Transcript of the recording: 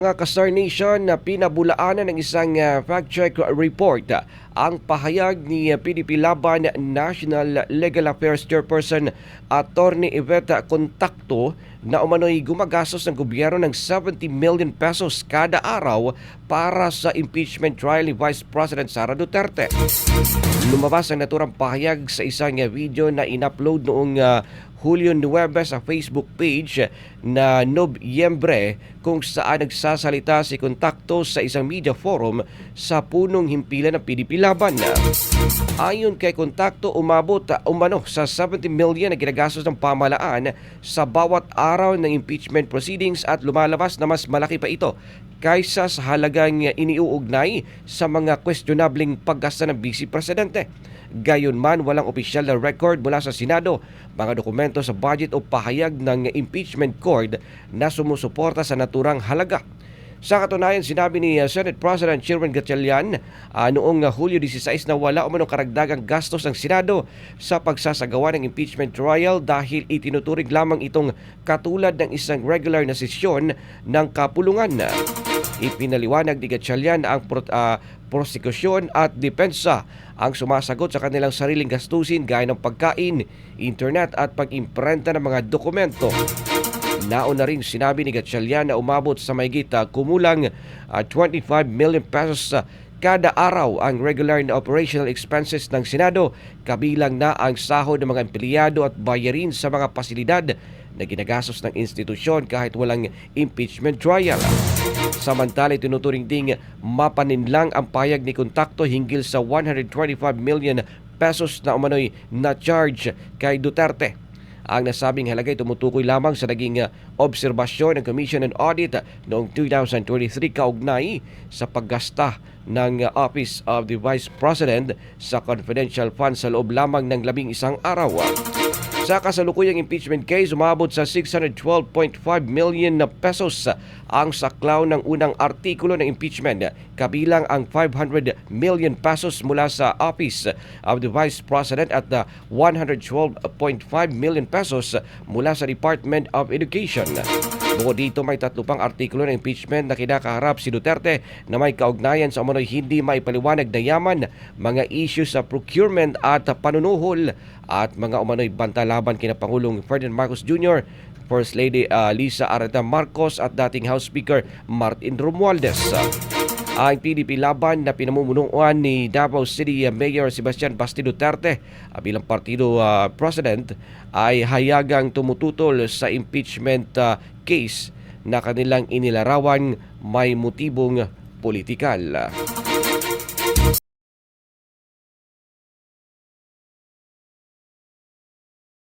Mga ka-Star Nation na pinabulaanan ng isang fact-check report ang pahayag ni PDP Laban National Legal Affairs Chairperson Attorney Yvette Contacto na umano'y gumagastos ng gobyerno ng 70 million pesos kada araw para sa impeachment trial ni Vice President Sara Duterte. Lumabas ang naturang pahayag sa isang video na in-upload noong Hulyo 9 sa Facebook page na Nobyembre kung saan nagsasalita si Contacto sa isang media forum sa punong himpilan ng PDP Laban. Ayon kay Contacto, umabot umano sa 70 million na ginagastos ng pamahalaan sa bawat araw ng impeachment proceedings at lumalabas na mas malaki pa ito kaysa sa halagang iniuugnay sa mga questionabling paggasta ng Vice Presidente. Gayunman, walang opisyal na record mula sa Senado, mga dokumento sa budget o pahayag ng impeachment court na sumusuporta sa naturang halaga. Sa katunayan, sinabi ni Senate President Sherwin Gatchalian noong Hulyo 16 na wala umanong karagdagang gastos ng Senado sa pagsasagawa ng impeachment trial dahil itinuturing lamang itong katulad ng isang regular na sesyon ng kapulungan. Ipinaliwanag ni Gatchalian ang prosekusyon at depensa ang sumasagot sa kanilang sariling gastusin gaya ng pagkain, internet at pag-imprenta ng mga dokumento. Nauna rin sinabi ni Gatchalian na umabot sa mahigit kumulang 25 million pesos kada araw ang regular na operational expenses ng Senado, kabilang na ang sahod ng mga empleyado at bayarin sa mga pasilidad na ginagastos ng institusyon kahit walang impeachment trial. Samantala, tinuturing ding mapaninlang ang payag ni Contacto hinggil sa 125 million pesos na umano'y na-charge kay Duterte. Ang nasabing halaga ay tumutukoy lamang sa naging obserbasyon ng Commission on Audit noong 2023 kaugnay sa paggasta ng Office of the Vice President sa confidential funds sa loob lamang ng 11 araw. Sa kasalukuyang impeachment case, umabot sa 612.5 million na pesos ang saklaw ng unang artikulo ng impeachment, kabilang ang 500 million pesos mula sa Office of the Vice President at 112.5 million pesos mula sa Department of Education. Bukod dito, may 3 pang artikulo ng impeachment na kinakaharap si Duterte na may kaugnayan sa umano'y hindi maipaliwanag na yaman, mga issues sa procurement at panunuhol at mga umano'y banta laban kina Pangulong Ferdinand Marcos Jr., First Lady Lisa Areta Marcos at dating House Speaker Martin Romualdez. Ang PDP Laban na pinamumunuan ni Davao City Mayor Sebastian Basti Duterte bilang partido president ay hayagang tumututol sa impeachment case na kanilang inilarawan may motibong politikal.